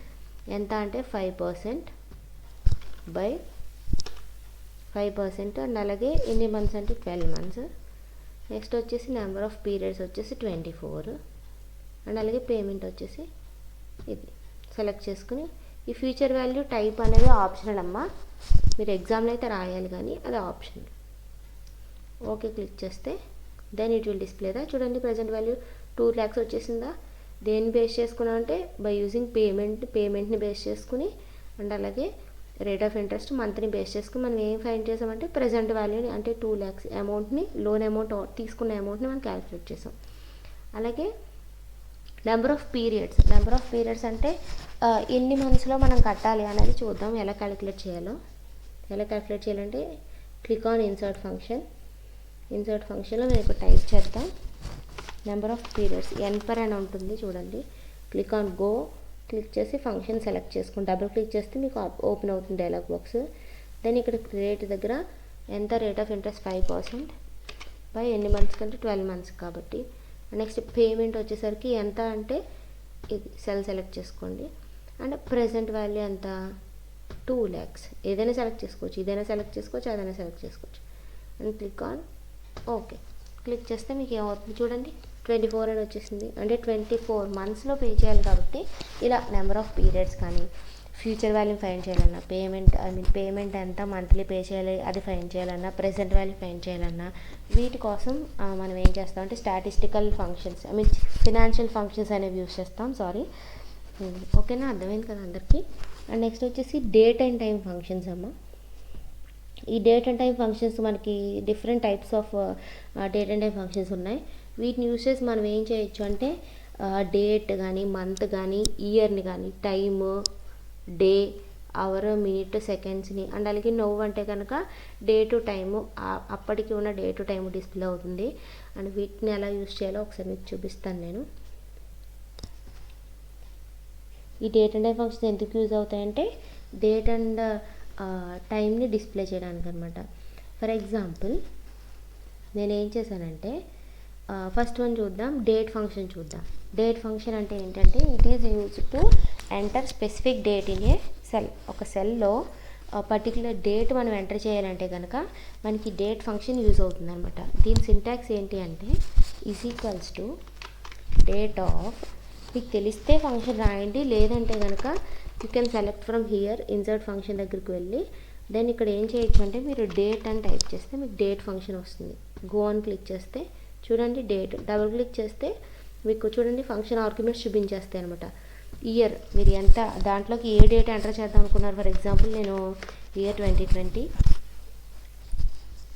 ఎంత అంటే 5% బై 5%, అండ్ అలాగే ఎన్ని మంత్స్ అంటే 12 months. నెక్స్ట్ వచ్చేసి నెంబర్ ఆఫ్ పీరియడ్స్ వచ్చేసి 24, అండ్ అలాగే పేమెంట్ వచ్చేసి ఇది సెలెక్ట్ చేసుకుని ఈ ఫ్యూచర్ వాల్యూ టైప్ అనేది ఆప్షనల్ అమ్మా, మీరు ఎగ్జామ్లో అయితే రాయాలి కానీ అది ఆప్షనల్. ఓకే క్లిక్ చేస్తే దెన్ ఇట్ విల్ డిస్ప్లేదా చూడండి ప్రజెంట్ వాల్యూ 2 lakhs వచ్చేసిందా. దేన్ని బేస్ చేసుకున్నాం అంటే బై యూజింగ్ పేమెంట్ని బేస్ చేసుకుని, అండ్ అలాగే రేట్ ఆఫ్ ఇంట్రెస్ట్ మంత్ని బేస్ చేసుకుని మనం ఏం ఫైండ్ చేసామంటే ప్రజెంట్ వాల్యూని అంటే 2 lakhs అమౌంట్ని, లోన్ అమౌంట్ తీసుకున్న అమౌంట్ని మనం క్యాలిక్యులేట్ చేసాం. అలాగే నెంబర్ ఆఫ్ పీరియడ్స్ అంటే ఎన్ని మంత్స్లో మనం కట్టాలి అనేది చూద్దాం ఎలా క్యాలిక్యులేట్ చేయాలంటే క్లిక్ ఆన్ ఇన్సర్ట్ ఫంక్షన్లో మేము టైప్ చేద్దాం నెంబర్ ఆఫ్ పీరియడ్స్ ఎన్పర్ అని ఉంటుంది చూడండి. క్లిక్ ఆన్ గో క్లిక్ చేసి ఫంక్షన్ సెలెక్ట్ చేసుకుని డబుల్ క్లిక్ చేస్తే మీకు ఓపెన్ అవుతుంది డైలాగ్ బాక్స్. దెన్ ఇక్కడ రేట్ దగ్గర ఎంత రేట్ ఆఫ్ ఇంట్రెస్ట్ 5% బై ఎన్ని మంత్స్ కంటే 12 months కాబట్టి. నెక్స్ట్ పేమెంట్ వచ్చేసరికి ఎంత అంటే ఇది సెలెక్ట్ చేసుకోండి. అండ్ ప్రెజెంట్ వాల్యూ ఎంత 2 lakhs. ఏదైనా సెలెక్ట్ చేసుకోవచ్చు, అదైనా సెలెక్ట్ చేసుకోవచ్చు. And click on okay click చేస్తే మీకు ఏమవుతుంది చూడండి 24 అని వచ్చేసింది. అంటే 24 monthsలో పే చేయాలి కాబట్టి ఇలా నెంబర్ ఆఫ్ పీరియడ్స్ కానీ ఫ్యూచర్ వాల్యూ ఫైండ్ చేయాలన్నా, పేమెంట్ ఎంత మంత్లీ పే చేయాలి అది ఫైండ్ చేయాలన్నా, ప్రెజెంట్ వాల్యూ ఫైండ్ చేయాలన్నా వీటి కోసం మనం ఏం చేస్తామంటే స్టాటిస్టికల్ ఫంక్షన్స్ ఫినాన్షియల్ ఫంక్షన్స్ అనేవి యూస్ చేస్తాం. ఓకేనా, అర్థమైంది కదా అందరికీ. అండ్ నెక్స్ట్ వచ్చేసి డేట్ అండ్ టైం ఫంక్షన్స్ అమ్మ. ఈ డేట్ అండ్ టైం ఫంక్షన్స్ మనకి different types of date and time functions ఉన్నాయి. వీటిని యూస్ చేసి మనం ఏం చేయొచ్చు అంటే డేట్ కానీ మంత్ కానీ ఇయర్ని కానీ టైము డే అవర్ మినిట్ సెకండ్స్ని, అండ్ అలాగే నవ్వు అంటే కనుక డే టు టైము అప్పటికి ఉన్న డే టు టైము డిస్ప్లే అవుతుంది. అండ్ వీటిని ఎలా యూస్ చేయాలో ఒకసారి మీకు చూపిస్తాను నేను. ఈ డేట్ అండ్ టైం ఫంక్షన్స్ ఎందుకు యూజ్ అవుతాయంటే డేట్ అండ్ టైంని డిస్ప్లే చేయడానికి అనమాట. ఫర్ ఎగ్జాంపుల్ నేనేం చేశానంటే ఫస్ట్ వన్ చూద్దాం, డేట్ ఫంక్షన్ చూద్దాం. డేట్ ఫంక్షన్ అంటే ఏంటంటే it is use to enter specific date in A cell. ఒక సెల్లో పర్టికులర్ డేట్ మనం ఎంటర్ చేయాలంటే కనుక మనకి డేట్ ఫంక్షన్ యూజ్ అవుతుంది అనమాట. దీని సింటాక్స్ ఏంటి అంటే ఈక్వల్స్ టు డేట్ ఆఫ్, మీకు తెలిస్తే ఫంక్షన్ రాయండి, లేదంటే కనుక you can select from here insert function దగ్గరికి వెళ్ళి దెన్ ఇక్కడ ఏం చేయొచ్చు అంటే మీరు డేట్ అని టైప్ చేస్తే మీకు డేట్ ఫంక్షన్ వస్తుంది. గో అని క్లిక్ చేస్తే చూడండి డేట్, డబుల్ క్లిక్ చేస్తే మీకు చూడండి ఫంక్షన్ ఆర్గ్యుమెంట్స్ చూపించేస్తాయి అనమాట. ఇయర్ మీరు ఎంత దాంట్లోకి ఏ డేట్ ఎంటర్ చేద్దాం అనుకున్నారు. ఫర్ ఎగ్జాంపుల్ నేను ఇయర్ 2020,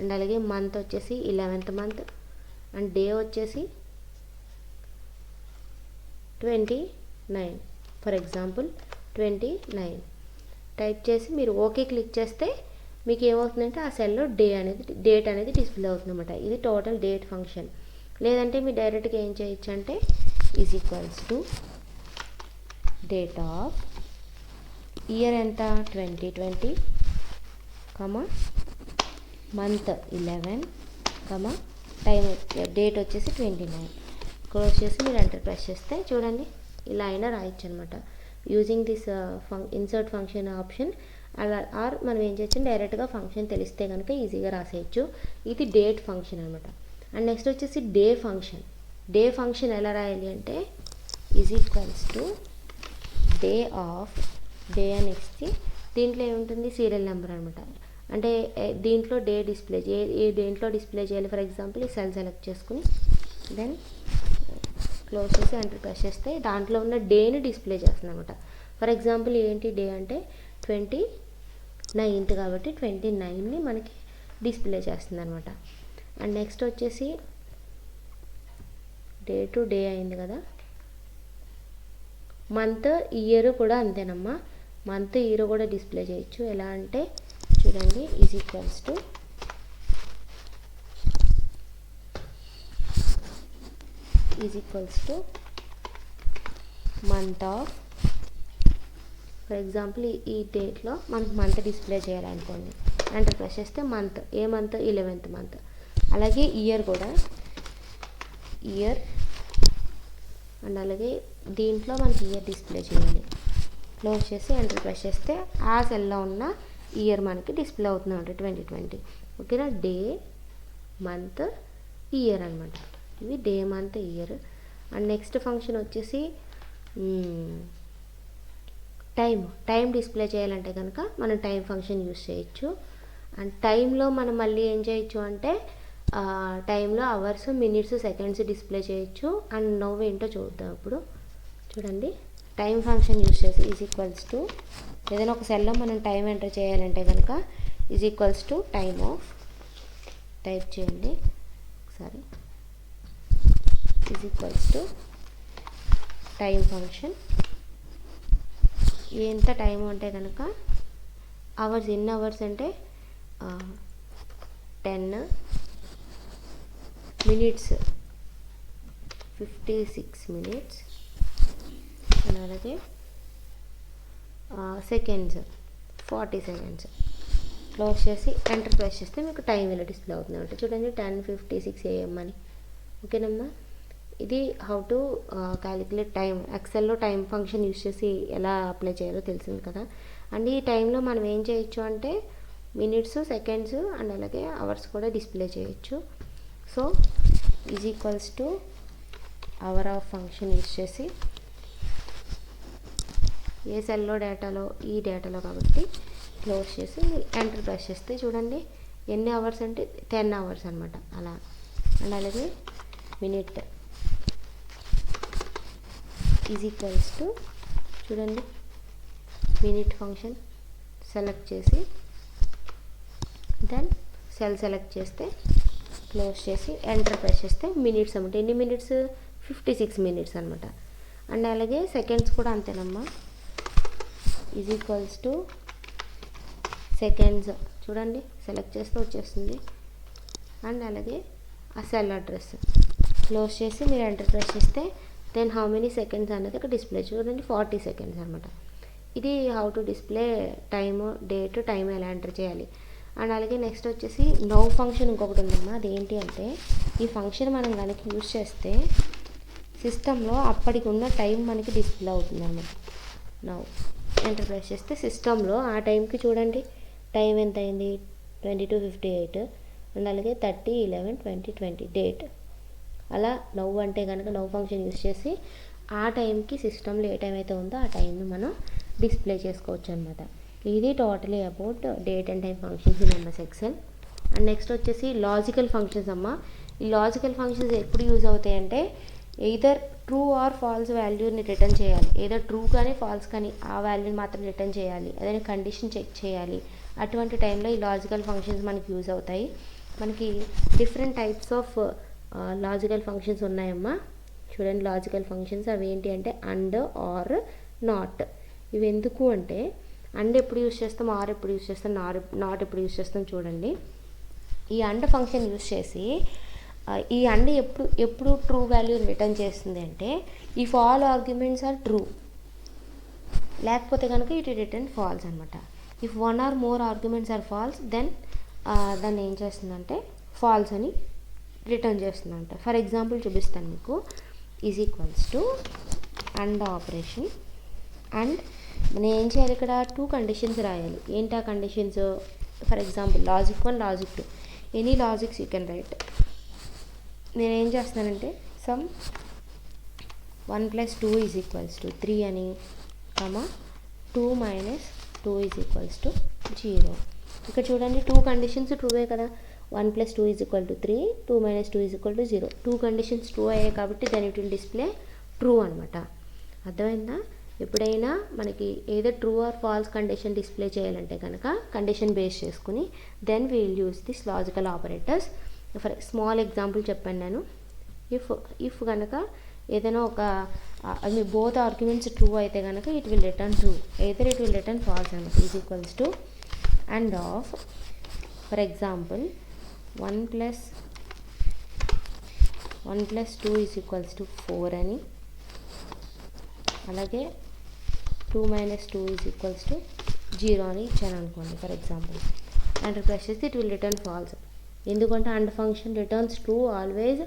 అండ్ అలాగే మంత్ వచ్చేసి 11th month, అండ్ డే వచ్చేసి 29 ఫర్ ఎగ్జాంపుల్ 29 టైప్ చేసి మీరు ఓకే క్లిక్ చేస్తే మీకు ఏమవుతుందంటే ఆ సెల్లో డేట్ అనేది డిస్ప్లే అవుతుంది అనమాట. ఇది టోటల్ డేట్ ఫంక్షన్. లేదంటే మీరు డైరెక్ట్గా ఏం చేయొచ్చు అంటే equals to date of year ఎంత 2020, మంత్ 11, టైం డేట్ వచ్చేసి 29. క్లోజ్ చేసి మీరు ఎంటర్ ప్రెస్ చేస్తే చూడండి ఇలా అయినా రాయొచ్చు అనమాట. Using this insert function option అలా ఆర్ మనం ఏం చేయొచ్చు డైరెక్ట్గా ఫంక్షన్ తెలిస్తే కనుక ఈజీగా రాసేయచ్చు. ఇది డేట్ ఫంక్షన్ అనమాట. అండ్ నెక్స్ట్ వచ్చేసి డే ఫంక్షన్. డే ఫంక్షన్ ఎలా రాయాలి అంటే is equals to day of, day అని ఇచ్చి దీంట్లో ఏముంటుంది సీరియల్ నెంబర్ అనమాట. అంటే దీంట్లో డే డిస్ప్లే ఏ దేంట్లో డిస్ప్లే చేయాలి. ఫర్ ఎగ్జాంపుల్ ఈ సెల్ సెలెక్ట్ చేసుకుని దెన్ క్లోజ్ చేసి ఎంటర్ ప్రెస్ చేస్తే దాంట్లో ఉన్న డేని డిస్ప్లే చేస్తుంది అనమాట. ఫర్ ఎగ్జాంపుల్ ఏంటి డే అంటే 29th కాబట్టి 29ని మనకి డిస్ప్లే చేస్తుంది అనమాట. అండ్ నెక్స్ట్ వచ్చేసి డే టు డే అయింది కదా. మంత్ ఇయర్ కూడా అంతేనమ్మా. మంత్ ఇయర్ కూడా డిస్ప్లే చేయొచ్చు. ఎలా అంటే చూడండి is equals to month of. For example ఈ డేట్లో మనకి మంత్ డిస్ప్లే చేయాలనుకోండి ఎంటర్ ప్రెస్ చేస్తే మంత్ ఏ మంత్ 11th మంత్. అలాగే ఇయర్ కూడా ఇయర్ అండ్ అలాగే దీంట్లో మనకి ఇయర్ డిస్ప్లే చేయాలి. క్లోజ్ చేసి ఎంటర్ ప్రెస్ చేస్తే ఆ సెల్లో ఉన్న ఇయర్ మనకి డిస్ప్లే అవుతుంది అంటే 2020. ఓకేనా. డే మంత్ ఇయర్ అనమాట. ఇవి day month year. And next function వచ్చేసి టైం డిస్ప్లే చేయాలంటే కనుక మనం టైం ఫంక్షన్ యూస్ చేయొచ్చు. అండ్ టైంలో మనం మళ్ళీ ఏం చేయొచ్చు అంటే టైంలో అవర్స్, మినిట్స్, సెకండ్స్ డిస్ప్లే చేయొచ్చు. అండ్ నవ్వు ఏంటో చూద్దాం ఇప్పుడు. చూడండి టైం ఫంక్షన్ యూస్ చేసి ఈజ్ ఈక్వల్స్ టు ఏదైనా ఒక సెల్లో మనం టైం ఎంటర్ చేయాలంటే కనుక is equals to time of type చేయండి ఒకసారి. Is equals to time function. ఎంత టైం అంటే కనుక అవర్స్, ఎన్ని అవర్స్ అంటే 10, మినిట్స్ 56 మినిట్స్, అలాగే సెకండ్స్ 40 సెకండ్స్. క్లోజ్ చేసి ఎంటర్ ప్రెస్ చేస్తే మీకు టైం ఇలా డిస్ప్లే అవుతుంది అంటే చూడండి 10:56 AM అని. ఓకేనమ్మా. ఇది హౌ టు క్యాలిక్యులేట్ టైం. ఎక్సెల్లో టైం ఫంక్షన్ యూస్ చేసి ఎలా అప్లై చేయాలో తెలిసింది కదా. అండ్ ఈ టైంలో మనం ఏం చేయొచ్చు అంటే మినిట్స్, సెకండ్స్ అండ్ అలాగే అవర్స్ కూడా డిస్ప్లే చేయొచ్చు. So is equals to our of function use చేసి ఏ సెల్లో డేటాలో ఈ డేటాలో కాబట్టి క్లోజ్ చేసి ఎంటర్ ప్రెస్ చేస్తే చూడండి ఎన్ని అవర్స్ అంటే 10 అవర్స్ అనమాట అలా. అండ్ అలాగే మినిట్ ఈజ్ ఈక్వల్స్ టు చూడండి మినిట్ ఫంక్షన్ సెలెక్ట్ చేసి దెన్ సెల్ సెలెక్ట్ చేస్తే క్లోజ్ చేసి ఎంటర్ ప్రెస్ చేస్తే మినిట్స్ అనమాట. ఎన్ని మినిట్స్ 56 మినిట్స్ అనమాట. అండ్ అలాగే సెకండ్స్ కూడా అంతేనమ్మా. ఈజ్ ఈక్వల్స్ టు సెకండ్స్ చూడండి సెలెక్ట్ చేస్తే వచ్చేస్తుంది. అండ్ అలాగే ఆ సెల్ అడ్రస్ క్లోజ్ చేసి మీరు ఎంటర్ ప్రెస్ చేస్తే దెన్ హౌ మెనీ సెకండ్స్ అనేది ఇక్కడ డిస్ప్లే చూడండి 40 సెకండ్స్ అనమాట. ఇది how to display time, date, time ఎలా ఎంటర్ చేయాలి. అండ్ అలాగే నెక్స్ట్ వచ్చేసి నౌ ఫంక్షన్ ఇంకొకటి ఉందమ్మా. అదేంటి అంటే ఈ ఫంక్షన్ మనం కనుక యూజ్ చేస్తే సిస్టంలో అప్పటికి ఉన్న టైం మనకి డిస్ప్లే అవుతుంది అన్నమాట. నౌ ఎంటర్ ప్రెస్ చేస్తే సిస్టంలో ఆ టైంకి చూడండి టైం ఎంత అయింది 22:58 అండ్ అలాగే 30/11/2020 డేట్. అలా నవ్వు అంటే కనుక నవ్వు ఫంక్షన్ యూస్ చేసి ఆ టైంకి సిస్టంలో ఏ టైం అయితే ఉందో ఆ టైంని మనం డిస్ప్లే చేసుకోవచ్చు అనమాట. ఇది totally about date and time functions in MS Excel. And next వచ్చేసి లాజికల్ ఫంక్షన్స్ అమ్మ. ఈ లాజికల్ ఫంక్షన్స్ ఎప్పుడు యూజ్ అవుతాయంటే ఎయిదర్ ట్రూ ఆర్ ఫాల్స్ వాల్యూని రిటర్న్ చేయాలి. ఏదో ట్రూ కానీ ఫాల్స్ కానీ ఆ వాల్యూని మాత్రం రిటర్న్ చేయాలి. ఏదైనా కండిషన్ చెక్ చేయాలి. అటువంటి టైంలో ఈ లాజికల్ ఫంక్షన్స్ మనకి యూజ్ అవుతాయి. మనకి different types of logical functions ఉన్నాయమ్మా. చూడండి లాజికల్ ఫంక్షన్స్ అవి ఏంటి అంటే అండ్, ఆర్, నాట్. ఇవి ఎందుకు అంటే అండ్ ఎప్పుడు యూజ్ చేస్తాం, ఆర్ ఎప్పుడు యూజ్ చేస్తాం, నాట్ ఎప్పుడు యూజ్ చేస్తాం. చూడండి ఈ అండ్ ఫంక్షన్ యూజ్ చేసి ఈ అండ్ ఎప్పుడు ట్రూ వాల్యూని రిటర్న్ చేస్తుంది అంటే if all arguments are true. లేకపోతే కనుక ఇట్ రిటర్న్ ఫాల్స్ అనమాట. If 1 or more arguments are false then దాన్ని ఏం చేస్తుందంటే ఫాల్స్ అని రిటర్న్ చేస్తుందంట. ఫర్ ఎగ్జాంపుల్ చూపిస్తాను మీకు. Is equals to and operation and మనం ఏం చేయాలి, ఇక్కడ 2 కండిషన్స్ రాయాలి. ఏంటి ఆ conditions? For example logic 1, logic 2, any logics you can write. నేనేం చేస్తున్నానంటే సమ్ 1 + 2 = 3 అని, 2 - 2 = 0. ఇక్కడ చూడండి 2 కండిషన్స్ ట్రూవే కదా. 1 + 2 = 3, 2 - 2 = 0. 2 కండిషన్స్ ట్రూ అయ్యాయి కాబట్టి then it will display true అనమాట. అర్థమైందా? ఎప్పుడైనా మనకి ఏదో true or false condition display చేయాలంటే కనుక కండిషన్ బేస్ చేసుకుని then we will use this logical operators. For small example చెప్పాను నేను. ఇఫ్ కనుక ఏదైనా ఒక మీ బోత్ ఆర్గ్యుమెంట్స్ ట్రూ అయితే కనుక it will return true, either it will return false అనమాట. Is equals to and of for example 1 + 2 = 4 అని, అలాగే 2 - 2 = 0 అని ఇచ్చాను అనుకోండి ఫర్ ఎగ్జాంపుల్. అండ్ ప్రెస్ చేస్తే ఇట్ విల్ రిటర్న్ ఫాల్స్. ఎందుకంటే and function returns true always.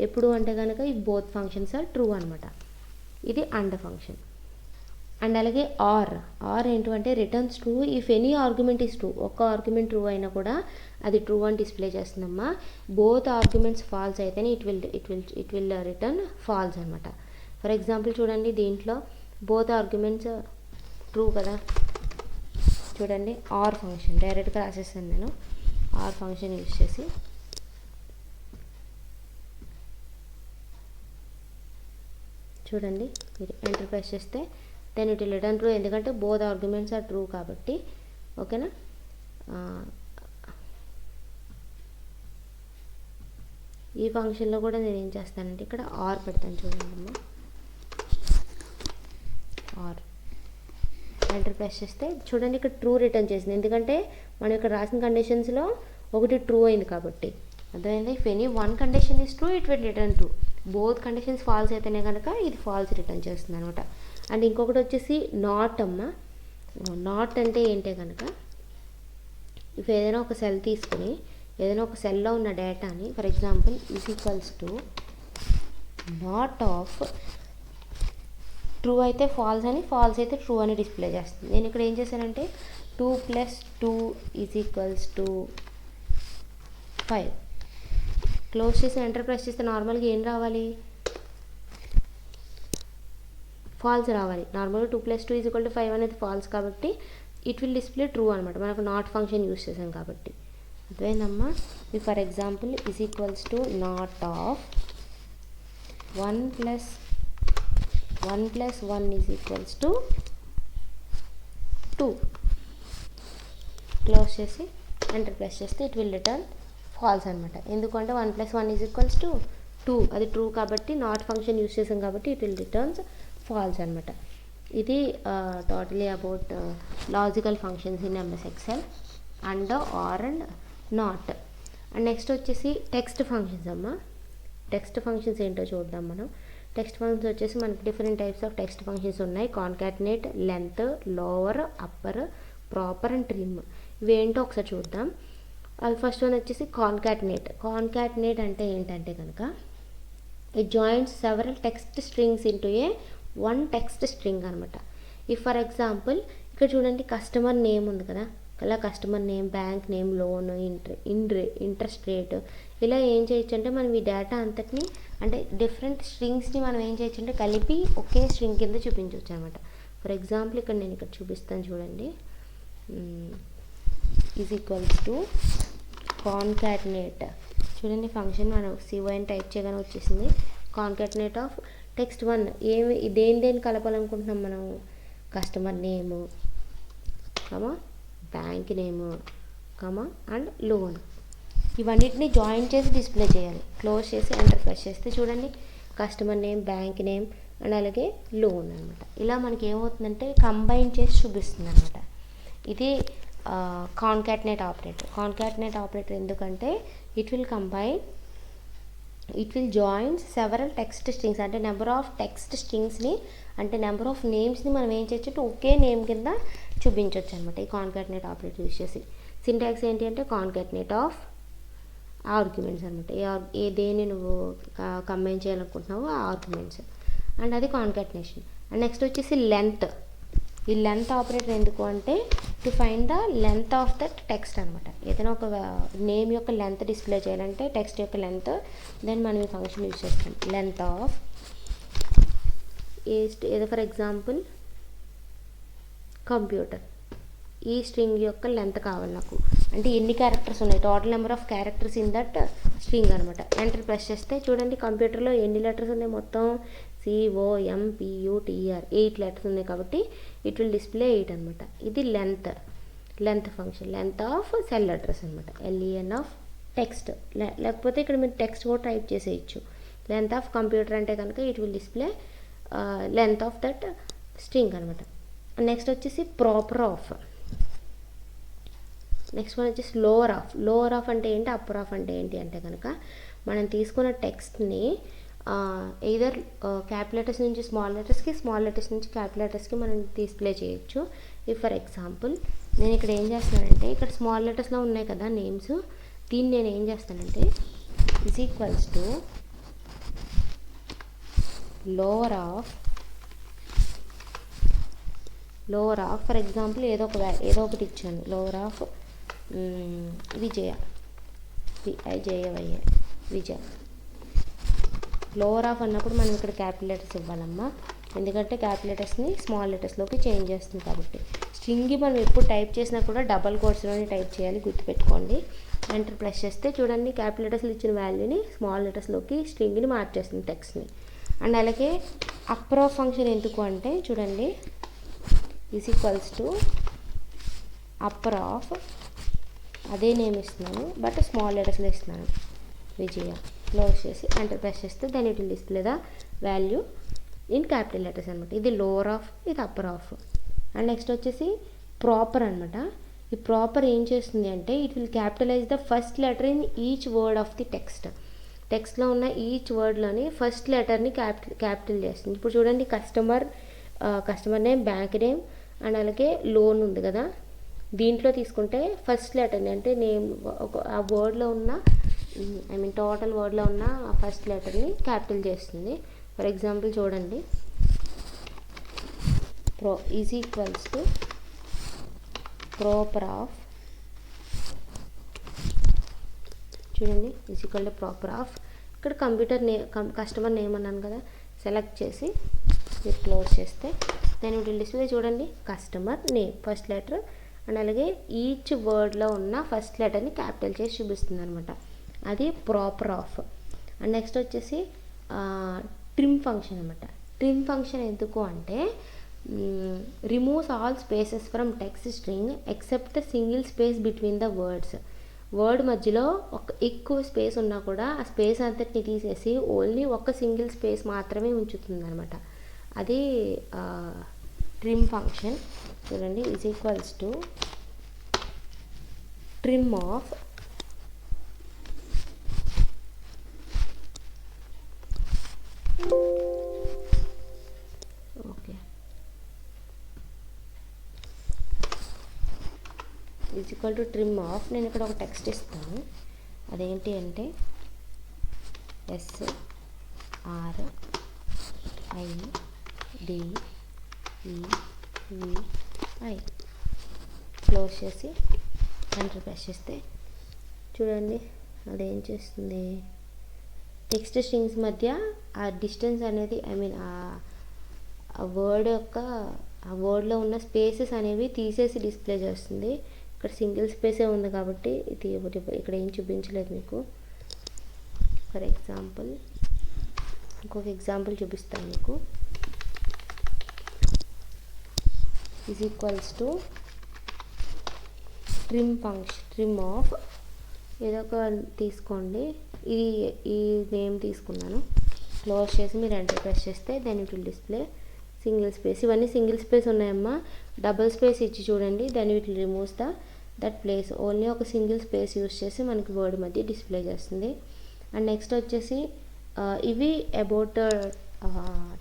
ఎప్పుడు అంటే కనుక ఈ బోత్ ఫంక్షన్స్ ఆర్ ట్రూ అనమాట. ఇది అండ్ ఫంక్షన్. అండ్ అలాగే ఆర్ ఏంటంటే returns true if any argument is true. ఒక్క ఆర్గ్యుమెంట్ ట్రూ అయినా కూడా అది ట్రూ అని డిస్ప్లే చేస్తుందమ్మా. బోత్ ఆర్గ్యుమెంట్స్ ఫాల్స్ అయితేనే ఇట్ విల్ రిటర్న్ ఫాల్స్ అనమాట. ఫర్ ఎగ్జాంపుల్ చూడండి, దీంట్లో బోత్ ఆర్గ్యుమెంట్స్ ట్రూ కదా. చూడండి ఆర్ ఫంక్షన్ డైరెక్ట్గా రాసేస్తాను నేను. ఆర్ ఫంక్షన్ యూజ్ చేసి చూడండి, మీరు ఎంటర్ ప్రెస్ చేస్తే then it will return true. ఎందుకంటే బోత్ ఆర్గ్యుమెంట్స్ ఆర్ ట్రూ కాబట్టి. ఓకేనా? ఈ ఫంక్షన్లో కూడా నేను ఏం చేస్తానంటే ఇక్కడ ఆర్ పెడతాను. చూడండి అమ్మా, ఆర్ ఎంటర్ ప్రెస్ చేస్తే చూడండి ఇక్కడ ట్రూ రిటర్న్ చేసింది. ఎందుకంటే మనం ఇక్కడ రాసిన కండిషన్స్లో ఒకటి ట్రూ అయింది కాబట్టి. అర్థమైందా? If any 1 condition is true it will return true. Both conditions false అయితేనే కనుక ఇది ఫాల్స్ రిటర్న్ చేస్తుంది అనమాట. అండ్ ఇంకొకటి వచ్చేసి నాట్ అమ్మ. నాట్ అంటే ఏంటే కనుక ఇఫ్ ఏదైనా ఒక సెల్ తీసుకుని ఏదైనా ఒక సెల్లో ఉన్న డేటాని for example is equals to not of true అయితే ఫాల్స్ అని, ఫాల్స్ అయితే ట్రూ అని డిస్ప్లే చేస్తుంది. నేను ఇక్కడ ఏం చేశానంటే 2 + 2 = 5 క్లోజ్ చేసి ఎంటర్ ప్రెస్ చేస్తే నార్మల్గా ఏం రావాలి? ఫాల్స్ రావాలి. నార్మల్గా 2 + 2 = 5 అనేది ఫాల్స్ కాబట్టి ఇట్ విల్ డిస్ప్లే ట్రూ అనమాట. మనకు నాట్ ఫంక్షన్ యూస్ చేసాం కాబట్టి. అదేనమ్మా. For example is equals to not of 1 + 1 = 2 close చేసి ఎంటర్ ప్రెస్ చేస్తే ఇట్ విల్ రిటర్న్ ఫాల్స్ అనమాట. ఎందుకంటే 1 + 1 = 2 అది ట్రూ కాబట్టి నాట్ ఫంక్షన్ యూస్ చేసాం కాబట్టి ఇట్ విల్ రిటర్న్స్ ఫాల్స్ అనమాట. ఇది totally about logical functions in MS Excel and or and not. And next వచ్చేసి టెక్స్ట్ ఫంక్షన్స్ అమ్మ. టెక్స్ట్ ఫంక్షన్స్ ఏంటో చూద్దాం మనం. టెక్స్ట్ ఫంక్షన్స్ వచ్చేసి మనకి different types of text functions ఉన్నాయి. Concatenate, length, lower, upper, proper and trim. ఇవి ఏంటో ఒకసారి చూద్దాం. అది ఫస్ట్ వన్ వచ్చేసి కాన్కాటినేట్. కాన్కాటినేట్ అంటే ఏంటంటే కనుక it joints several text strings into A one text string అనమాట. ఇఫ్ ఫర్ ఎగ్జాంపుల్ ఇక్కడ చూడండి కస్టమర్ నేమ్ ఉంది కదా, అలా customer name, bank name, loan, interest rate, ఇలా ఏం చేయొచ్చు అంటే మనం ఈ డేటా అంతటిని అంటే డిఫరెంట్ స్ట్రింగ్స్ని మనం ఏం చేయొచ్చు అంటే కలిపి ఒకే స్ట్రింగ్ కింద చూపించవచ్చు అనమాట. ఫర్ ఎగ్జాంపుల్ ఇక్కడ నేను ఇక్కడ చూపిస్తాను చూడండి. Is equals to కాన్కాటినేట్. చూడండి ఫంక్షన్ మనం సివైని టైప్ చేయగానే వచ్చేసింది. కాన్కాటినేట్ ఆఫ్ టెక్స్ట్ 1 ఏమి దేని కలపాలనుకుంటున్నాం మనం? Customer name, bank name, and loan. ఇవన్నిటిని జాయిన్ చేసి డిస్ప్లే చేయాలి. క్లోజ్ చేసి ఎంటర్ ప్రెస్ చేస్తే చూడండి customer name, bank name and అలాగే లోన్ అనమాట. ఇలా మనకి ఏమవుతుందంటే కంబైన్ చేసి చూపిస్తుంది అనమాట. ఇది కాన్కాటినేట్ ఆపరేటర్. కాన్కాటినేట్ ఆపరేటర్ ఎందుకంటే it will combine it will joins several text strings, అంటే నెంబర్ ఆఫ్ టెక్స్ట్ స్ట్రింగ్స్ని అంటే నెంబర్ ఆఫ్ నేమ్స్ని మనం ఏం చేయొచ్చు, ఒకే నేమ్ కింద చూపించవచ్చు అనమాట ఈ కాన్కాటినేట్ ఆపరేటర్ యూజ్ చేసి. సింటాక్స్ ఏంటి అంటే కాన్కాటినేట్ ఆఫ్ ఆర్గ్యుమెంట్స్ అనమాట. ఏ దేన్ని నువ్వు కంబైన్ చేయాలనుకుంటున్నావు ఆ ఆర్గ్యుమెంట్స్, అండ్ అది కాన్కాటినేషన్. అండ్ నెక్స్ట్ వచ్చేసి లెంత్. ఈ లెంత్ ఆపరేటర్ ఎందుకు అంటే to find the length of that text అనమాట. ఏదైనా ఒక నేమ్ యొక్క లెంత్ డిస్ప్లే చేయాలంటే టెక్స్ట్ యొక్క లెంత్, దెన్ మనం ఈ ఫంక్షన్ యూజ్ చేస్తాం. లెంత్ ఆఫ్ ఏదో ఫర్ ఎగ్జాంపుల్ కంప్యూటర్, ఈ స్ట్రింగ్ యొక్క లెంత్ కావాలి నాకు, అంటే ఎన్ని క్యారెక్టర్స్ ఉన్నాయి, total number of characters in that string అనమాట. ఎంటర్ ప్రెస్ చేస్తే చూడండి కంప్యూటర్లో ఎన్ని లెటర్స్ ఉన్నాయి, మొత్తం COMPUTER 8 లెటర్స్ ఉన్నాయి కాబట్టి ఇట్ విల్ డిస్ప్లే 8 అనమాట. ఇది length function, length of cell address అనమాట, LEN ఆఫ్ టెక్స్ట్. లేకపోతే ఇక్కడ మీరు టెక్స్ట్ కూడా టైప్ చేసేయచ్చు. లెంత్ ఆఫ్ కంప్యూటర్ అంటే కనుక it will display length of that string అనమాట. నెక్స్ట్ వచ్చేసి ప్రాపర్ ఆఫ్. నెక్స్ట్ వన్ వచ్చేసి లోవర్ ఆఫ్ అంటే ఏంటి, అప్పర్ ఆఫ్ అంటే ఏంటి అంటే కనుక మనం తీసుకున్న టెక్స్ట్ని ఎయిదర్ క్యాపిటల్ లెటర్స్ నుంచి స్మాల్ లెటర్స్కి, స్మాల్ లెటర్స్ నుంచి క్యాపిటల్ లెటర్స్కి మనం డిస్ప్లే చేయొచ్చు. ఇఫ్ ఫర్ ఎగ్జాంపుల్ నేను ఇక్కడ ఏం చేస్తానంటే, ఇక్కడ స్మాల్ లెటర్స్లో ఉన్నాయి కదా నేమ్స్, దీన్ని నేను ఏం చేస్తానంటే is equals to lower of for example ఏదో ఒకటి ఇచ్చాను, lower of Vijaya, Vijaya. Lower of అన్నప్పుడు మనం ఇక్కడ క్యాపిటల్ లెటర్స్ ఇవ్వాలమ్మా, ఎందుకంటే క్యాపిటల్ లెటర్స్ని స్మాల్ లెటర్స్లోకి చేంజ్ చేస్తుంది కాబట్టి. స్ట్రింగ్ మనం ఎప్పుడు టైప్ చేసినా కూడా డబల్ కోట్స్లోనే టైప్ చేయాలి, గుర్తుపెట్టుకోండి. ఎంటర్ ప్రెస్ చేస్తే చూడండి క్యాపిటల్ లెటర్స్లో ఇచ్చిన వాల్యూని స్మాల్ లెటర్స్లోకి స్ట్రింగ్ని మార్చేస్తుంది టెక్స్ట్ని. అండ్ అలాగే అప్పర్ ఆఫ్ ఫంక్షన్ ఎందుకు అంటే చూడండి is equals to upper of, అదే నేమ్ ఇస్తున్నాను బట్ స్మాల్ లెటర్స్లో ఇస్తున్నాను, విజయ. క్లోజ్ చేసి ఎంటర్ ప్రెస్ చేస్తే దాని it will display the value in capital letters అనమాట. ఇది లోవర్ ఆఫ్, ఇది అప్పర్ ఆఫ్. అండ్ నెక్స్ట్ వచ్చేసి ప్రాపర్ అనమాట. ఈ ప్రాపర్ ఏం చేస్తుంది అంటే it will capitalize the first letter in each word of the టెక్స్ట్లో ఉన్న ఈచ్ వర్డ్లోని ఫస్ట్ లెటర్ని క్యాపిటల్ చేస్తుంది. ఇప్పుడు చూడండి customer name, bank name and అలాగే లోన్ ఉంది కదా, దీంట్లో తీసుకుంటే ఫస్ట్ లెటర్ని అంటే నేమ్ ఆ వర్డ్లో ఉన్న టోటల్ వర్డ్లో ఉన్న ఫస్ట్ లెటర్ని క్యాపిటల్ చేస్తుంది. ఫర్ ఎగ్జాంపుల్ చూడండి is equals to proper of, చూడండి is equal to proper of. ఇక్కడ కస్టమర్ నేమ్ అన్నాను కదా, సెలెక్ట్ చేసి మీరు క్లోజ్ చేస్తే దాని డిస్ప్లే చూడండి customer name first letter and అలాగే ఈచ్ వర్డ్లో ఉన్న ఫస్ట్ లెటర్ని క్యాపిటల్ చేసి చూపిస్తుంది అనమాట. అది ప్రాపర్ ఆఫ్. అండ్ నెక్స్ట్ వచ్చేసి ట్రిమ్ ఫంక్షన్ అనమాట. ట్రిమ్ ఫంక్షన్ ఎందుకు అంటే removes all spaces from text string except the single space between the words. Word మధ్యలో ఎక్కువ స్పేస్ ఉన్నా కూడా ఆ స్పేస్ అంతటిని తీసేసి ఓన్లీ ఒక సింగిల్ స్పేస్ మాత్రమే ఉంచుతుంది అనమాట. అది ట్రిమ్ ఫంక్షన్. చూడండి is equals to trim of is equal to trim of. నేను ఇక్కడ ఒక టెక్స్ట్ ఇస్తాను, అదేంటి అంటే SRIDEVI. క్లోజ్ చేసి ఎంటర్ ప్రెస్ చేస్తే చూడండి అదేం చేస్తుంది, టెక్స్ట్ స్ట్రింగ్స్ మధ్య ఆ డిస్టెన్స్ అనేది ఆ వర్డ్లో ఉన్న స్పేసెస్ అనేవి తీసేసి డిస్ప్లే చేస్తుంది. ఇక్కడ సింగిల్ స్పేసే ఉంది కాబట్టి ఇది ఇక్కడ ఏం చూపించలేదు మీకు. ఫర్ ఎగ్జాంపుల్ ఇంకొక ఎగ్జాంపుల్ చూపిస్తాను మీకు. Is equals to trim of ఏదో ఒక తీసుకోండి, ఈ నేమ్ తీసుకున్నాను. క్లోజ్ చేసి మీరు ఎంటర్ ప్రెస్ చేస్తే then it will display single space. ఇవన్నీ సింగిల్ స్పేస్ ఉన్నాయమ్మా, డబుల్ స్పేస్ ఇచ్చి చూడండి then it will removes that place. Only ఒక సింగిల్ స్పేస్ యూస్ చేసి మనకి వర్డ్ మధ్య డిస్ప్లే చేస్తుంది. అండ్ నెక్స్ట్ వచ్చేసి ఇవి about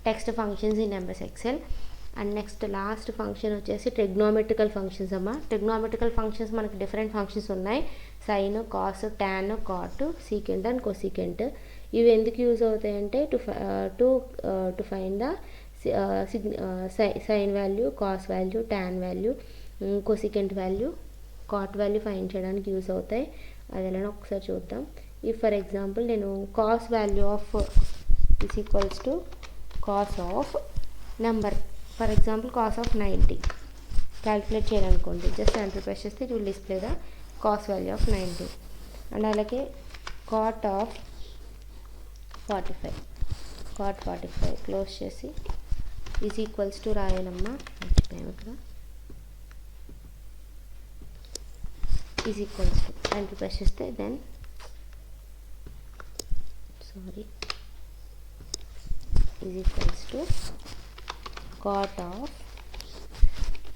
text functions in MS Excel. And next last function వచ్చేసి ట్రిగ్నోమెట్రికల్ ఫంక్షన్స్ అమ్మ. ట్రిగ్నోమెట్రికల్ ఫంక్షన్స్ మనకి డిఫరెంట్ ఫంక్షన్స్ ఉన్నాయి, sine, cos, tan, cot, secant and cosecant. ఇవి ఎందుకు యూజ్ అవుతాయంటే to find the sine value, cos value, tan value, cosecant value, cot value find చేయడానికి use అవుతాయి. అది ఎలా ఒకసారి చూద్దాం. ఈ ఫర్ ఎగ్జాంపుల్ నేను cos value of is equals to cos of number, for example cos of 90 calculate చేయాలనుకోండి, just enter press చేస్తే it will display the cos value of 90. And అలాగే కాట్ ఆఫ్ 45 క్లోజ్ చేసి ఈజ్ ఈక్వల్స్ టు రాయాలమ్మా, మర్చిపోయాము ఇక్కడ, is equals to enter press చేస్తే then is equals to cot of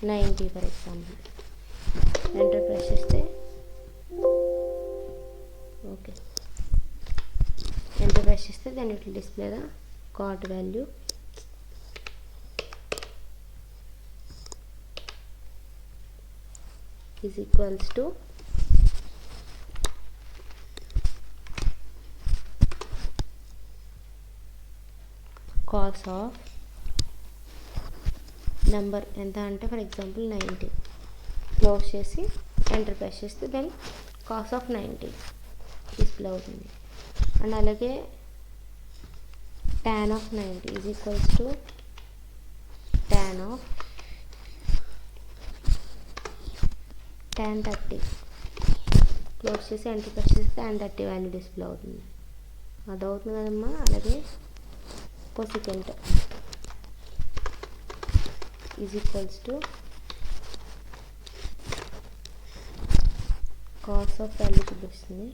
90 for example. Enter press చేస్తే okay, enter press చేస్తే then it will display the cot value. Is equals to cos of number ఎంత అంటే for example 90, close చేసి enter press చేస్తే then cos of 90 display అవుతుంది. And అలాగే tan of 90 is equals to tan 30, close చేసి enter press చేస్తే tan 30 value display అవుతుంది. అది అవుతుంది కదమ్మా. అలాగే cosecant is equals to cos of value చూపిస్తుంది.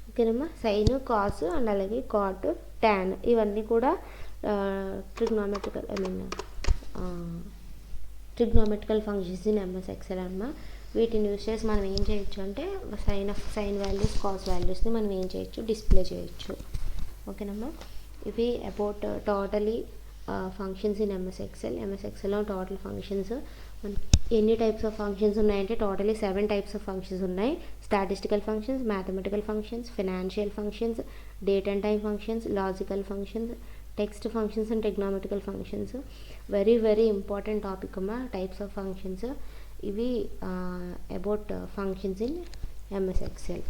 ఓకేనమ్మా. సైన్, కాస్ అండ్ అలాగే కాట్, టాన్ ఇవన్నీ కూడా trigonometrical functions in MS Excel అమ్మ. వీటిని యూస్ చేసి మనం ఏం చేయొచ్చు అంటే సైన్ వాల్యూస్, కాస్ వాల్యూస్ని మనం ఏం చేయొచ్చు, డిస్ప్లే చేయొచ్చు. ఓకేనమ్మా. ఇవి about totally functions in MS ఎక్సెల్లో టోటల్ ఫంక్షన్స్ ఎన్ని టైప్స్ ఆఫ్ ఫంక్షన్స్ ఉన్నాయంటే టోటలీ 7 టైప్స్ ఆఫ్ ఫంక్షన్స్ ఉన్నాయి. Statistical functions, mathematical functions, financial functions, date and time functions, logical functions, text functions and trigonometrical functions. Very very important topic అమ్మా types of functions. ఇవి about functions in MS XL.